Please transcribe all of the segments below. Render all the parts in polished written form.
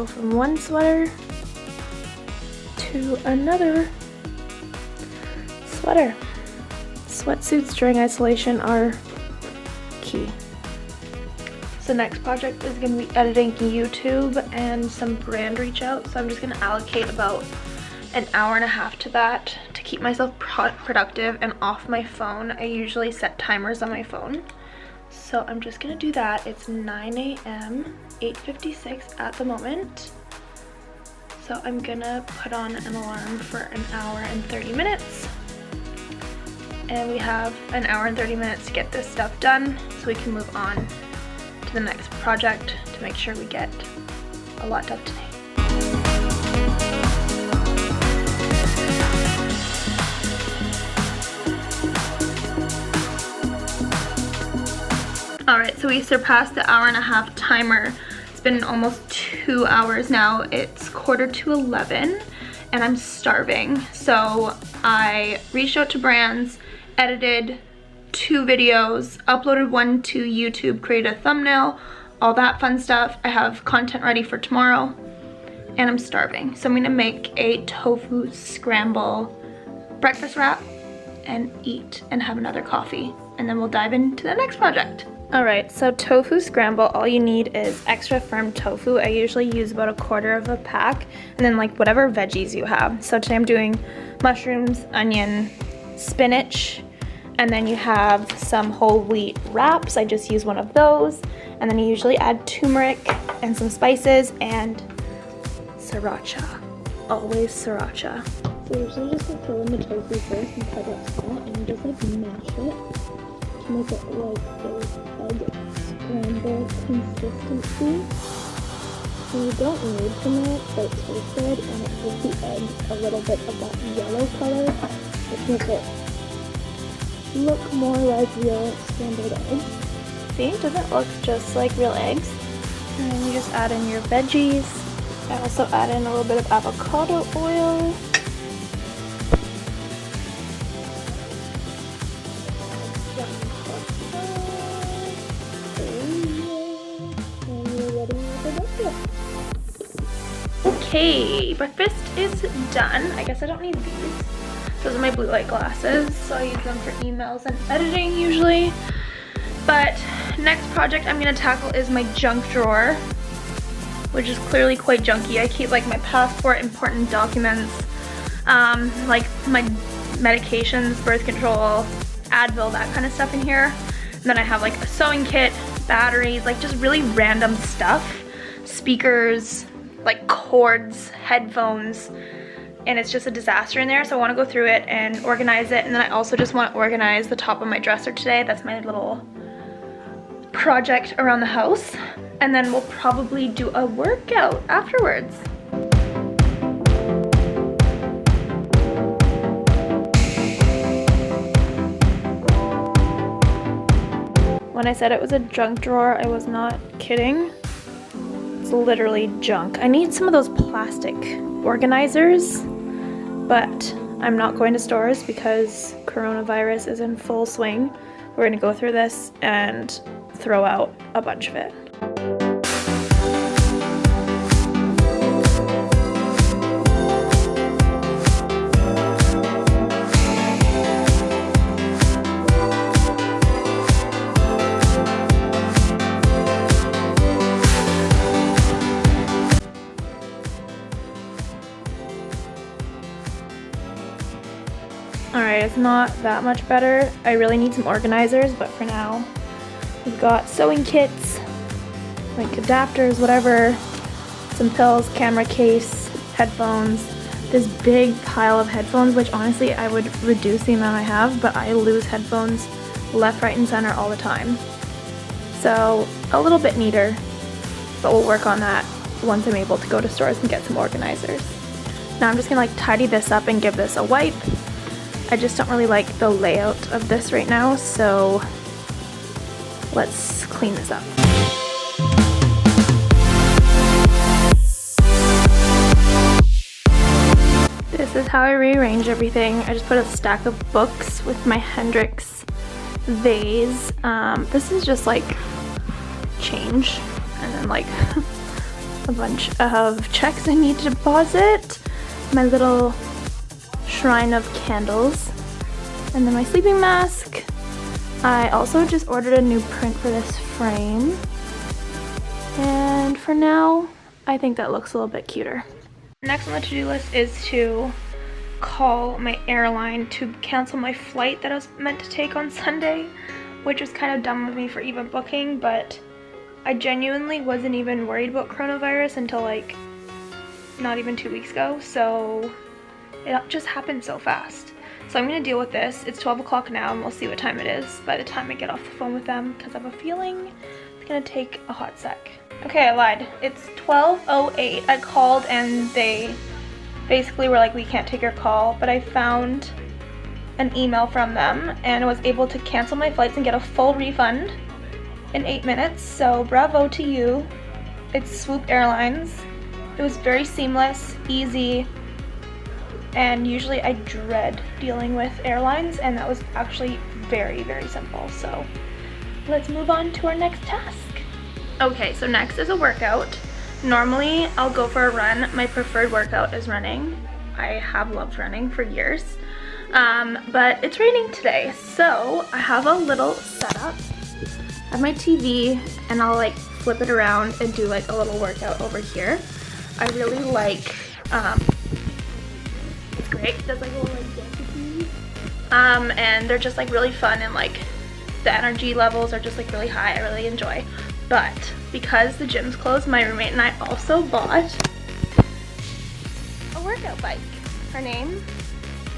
go from one sweater to another sweater. Sweatsuits during isolation are key. So next project is going to be editing YouTube and some brand reach out. So I'm just going to allocate about an hour and a half to that to keep myself productive and off my phone. I usually set timers on my phone. So I'm just going to do that. It's 9 a.m., 8:56 at the moment. So I'm going to put on an alarm for an hour and 30 minutes. And we have an hour and 30 minutes to get this stuff done so we can move on to the next project to make sure we get a lot done today. Alright, so we surpassed the hour and a half timer. It's been almost 2 hours now. It's 11:45 and I'm starving. So I reached out to brands, edited 2 videos, uploaded one to YouTube, created a thumbnail, all that fun stuff. I have content ready for tomorrow and I'm starving. So I'm gonna make a tofu scramble breakfast wrap and eat and have another coffee. And then we'll dive into the next project. Alright, so tofu scramble, all you need is extra firm tofu. I usually use about 1/4 of a pack and then like whatever veggies you have. So today I'm doing mushrooms, onion, spinach, and then you have some whole wheat wraps. I just use one of those. And then you usually add turmeric and some spices and sriracha. Always sriracha. So usually just like throw in the tofu first and cut it small and you just like mash it to make it like a egg scramble consistency. So you don't need turmeric, but it tastes good and it gives the egg a little bit of that yellow color, which makes it look more like real scrambled eggs. See, doesn't it look just like real eggs? And then you just add in your veggies. I also add in a little bit of avocado oil. Okay, breakfast is done. I guess I don't need these. Those are my blue light glasses, so I use them for emails and editing usually. But next project I'm gonna tackle is my junk drawer, which is clearly quite junky. I keep like my passport, important documents, like my medications, birth control, Advil, that kind of stuff in here. And then I have like a sewing kit, batteries, like just really random stuff, speakers, like cords, headphones, and it's just a disaster in there. So I want to go through it and organize it. And then I also just want to organize the top of my dresser today. That's my little project around the house. And then we'll probably do a workout afterwards. When I said it was a junk drawer, I was not kidding. It's literally junk. I need some of those plastic organizers, but I'm not going to stores because coronavirus is in full swing. We're gonna go through this and throw out a bunch of it. Alright, it's not that much better. I really need some organizers, but for now, we've got sewing kits, like adapters, whatever, some pills, camera case, headphones, this big pile of headphones, which honestly I would reduce the amount I have, but I lose headphones left, right, and center all the time. So a little bit neater, but we'll work on that once I'm able to go to stores and get some organizers. Now I'm just gonna like tidy this up and give this a wipe. I just don't really like the layout of this right now, so let's clean this up. This is how I rearrange everything. I just put a stack of books with my Hendrix vase. This is just like change, and then like a bunch of checks I need to deposit, my little shrine of candles, and then my sleeping mask. I also just ordered a new print for this frame, and for now I think that looks a little bit cuter. Next on the to-do list is to call my airline to cancel my flight that I was meant to take on Sunday, which was kind of dumb of me for even booking, but I genuinely wasn't even worried about coronavirus until like not even 2 weeks ago, so it just happened so fast. So I'm gonna deal with this. It's 12 o'clock now and we'll see what time it is by the time I get off the phone with them, because I have a feeling it's gonna take a hot sec. Okay, I lied. It's 12:08. I called and they basically were like, we can't take your call, but I found an email from them and was able to cancel my flights and get a full refund in 8 minutes, so bravo to you. It's Swoop Airlines. It was very seamless, easy, and usually I dread dealing with airlines, and that was actually very, very simple. So let's move on to our next task. Okay, so next is a workout. Normally I'll go for a run. My preferred workout is running. I have loved running for years, but it's raining today, so I have a little setup. I have my TV and I'll like flip it around and do like a little workout over here. I really like, it's great. There's like a little like dance routine. And they're just like really fun, and like the energy levels are just like really high. I really enjoy. But because the gym's closed, my roommate and I also bought a workout bike. Her name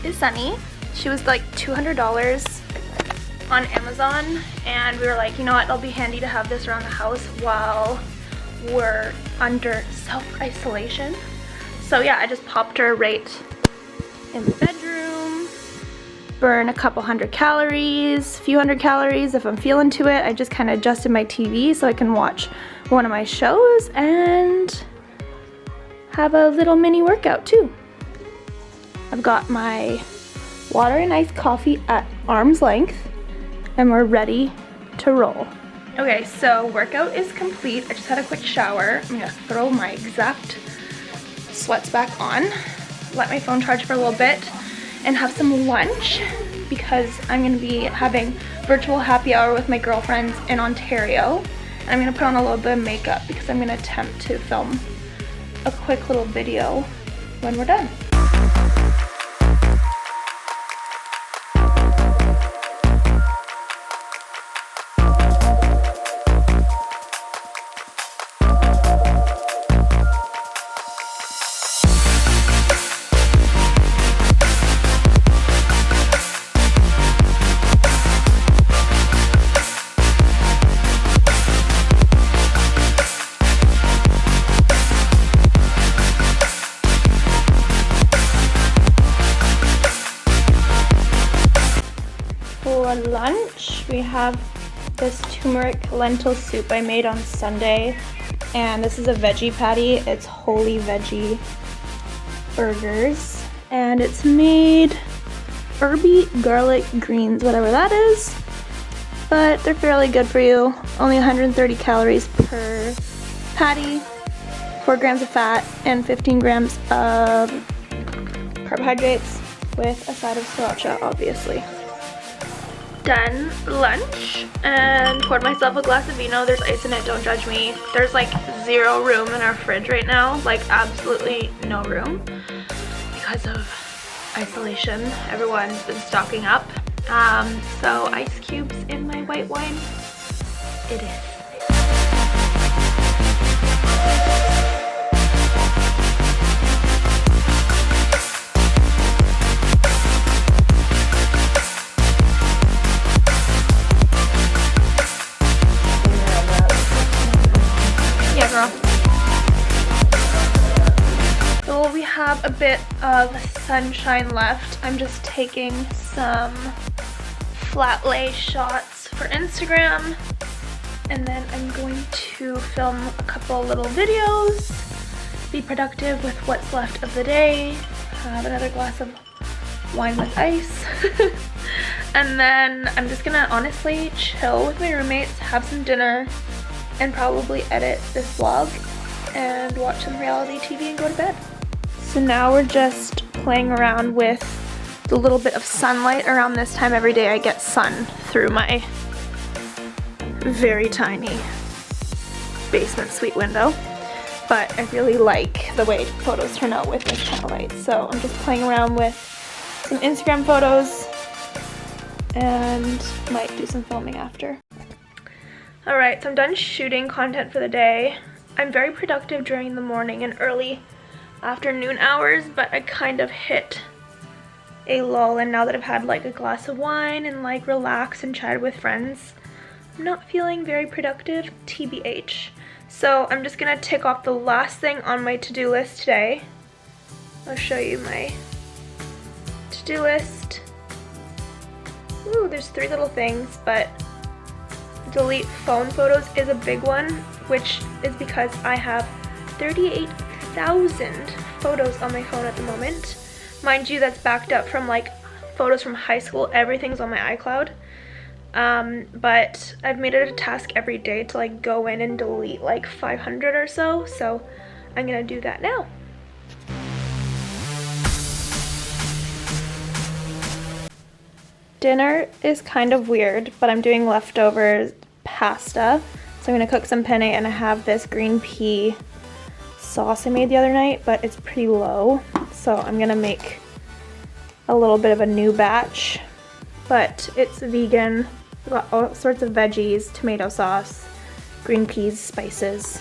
is Sunny. She was like $200 on Amazon, and we were like, you know what, it'll be handy to have this around the house while we're under self-isolation. So yeah, I just popped her right in the bedroom, burn a couple hundred calories, few hundred calories if I'm feeling to it. I just kind of adjusted my TV so I can watch one of my shows and have a little mini workout too. I've got my water and iced coffee at arm's length, and we're ready to roll. Okay, so workout is complete. I just had a quick shower. I'm gonna throw my exact sweats back on, let my phone charge for a little bit, and have some lunch because I'm gonna be having virtual happy hour with my girlfriends in Ontario. And I'm gonna put on a little bit of makeup because I'm gonna attempt to film a quick little video when we're done. For lunch, we have this turmeric lentil soup I made on Sunday, and this is a veggie patty. It's wholly veggie burgers, and it's made herby garlic greens, whatever that is, but they're fairly good for you. Only 130 calories per patty, 4 grams of fat, and 15 grams of carbohydrates with a side of sriracha, obviously. Done lunch and poured myself a glass of vino. There's ice in it, don't judge me. There's like 0 room in our fridge right now, like absolutely no room because of isolation. Everyone's been stocking up, so ice cubes in my white wine it is. So we have a bit of sunshine left. I'm just taking some flat lay shots for Instagram, and then I'm going to film a couple little videos, be productive with what's left of the day, have another glass of wine with ice, and then I'm just gonna honestly chill with my roommates, have some dinner, and probably edit this vlog and watch some reality TV and go to bed. So now we're just playing around with the little bit of sunlight. Around this time every day I get sun through my very tiny basement suite window. But I really like the way photos turn out with this kind of light. So I'm just playing around with some Instagram photos and might do some filming after. Alright, so I'm done shooting content for the day. I'm very productive during the morning and early afternoon hours, but I kind of hit a lull, and now that I've had like a glass of wine and like relaxed and chatted with friends, I'm not feeling very productive, TBH. So I'm just gonna tick off the last thing on my to-do list today. I'll show you my to-do list. Ooh, there's 3 little things, but delete phone photos is a big one, which is because I have 38,000 photos on my phone at the moment. Mind you, that's backed up from like photos from high school. Everything's on my iCloud. But I've made it a task every day to like go in and delete like 500 or so. So I'm gonna do that now. Dinner is kind of weird, but I'm doing leftover pasta. So I'm gonna cook some penne, and I have this green pea sauce I made the other night, but it's pretty low. So I'm gonna make a little bit of a new batch, but it's vegan. We've got all sorts of veggies, tomato sauce, green peas, spices,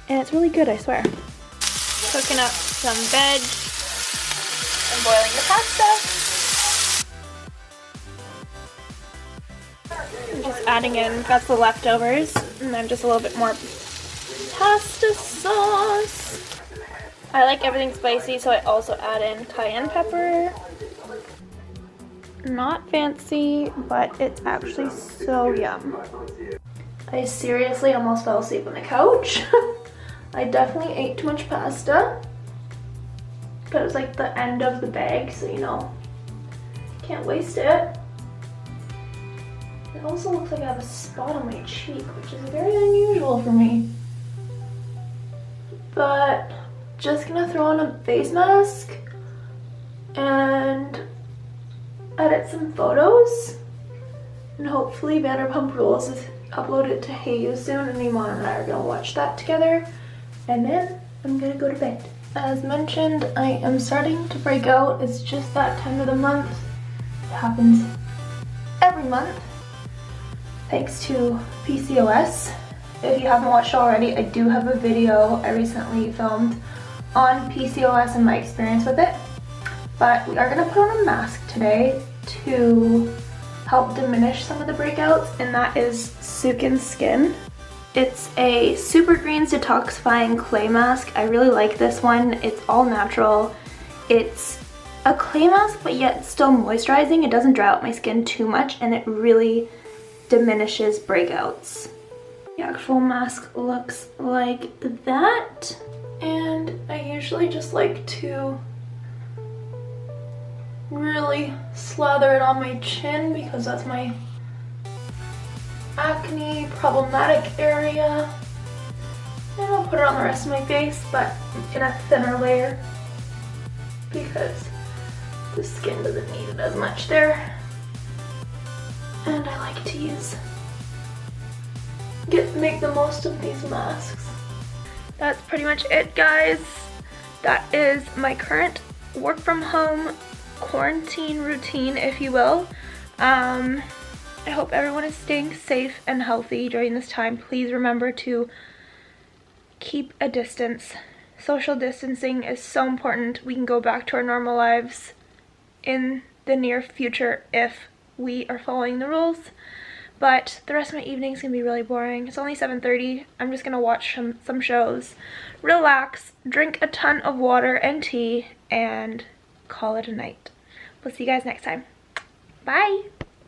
and it's really good, I swear. Cooking up some veg and boiling the pasta. I'm just adding in, that's the leftovers, and then just a little bit more pasta sauce. I like everything spicy, so I also add in cayenne pepper. Not fancy, but it's actually so yum. I seriously almost fell asleep on the couch. I definitely ate too much pasta, but it was like the end of the bag, so you know, can't waste it. It also looks like I have a spot on my cheek, which is very unusual for me. But just gonna throw on a face mask and edit some photos, and hopefully Vanderpump Rules is uploaded to Hey soon, and Iman and I are gonna watch that together, and then I'm gonna go to bed. As mentioned, I am starting to break out. It's just that time of the month. It happens every month, thanks to PCOS. If you haven't watched already, I do have a video I recently filmed on PCOS and my experience with it. But we are going to put on a mask today to help diminish some of the breakouts, and that is Sukin Skin. It's a Super Greens detoxifying clay mask. I really like this one. It's all natural. It's a clay mask, but yet still moisturizing. It doesn't dry out my skin too much, and it really diminishes breakouts. The actual mask looks like that, and I usually just like to really slather it on my chin because that's my acne problematic area, and I'll put it on the rest of my face, but in a thinner layer because the skin doesn't need it as much there. And I like to make the most of these masks. That's pretty much it, guys. That is my current work from home quarantine routine, if you will. I hope everyone is staying safe and healthy during this time. Please remember to keep a distance. Social distancing is so important. We can go back to our normal lives in the near future if we are following the rules. But the rest of my evening is going to be really boring. It's only 7:30. I'm just going to watch some shows, relax, drink a ton of water and tea, and call it a night. We'll see you guys next time. Bye!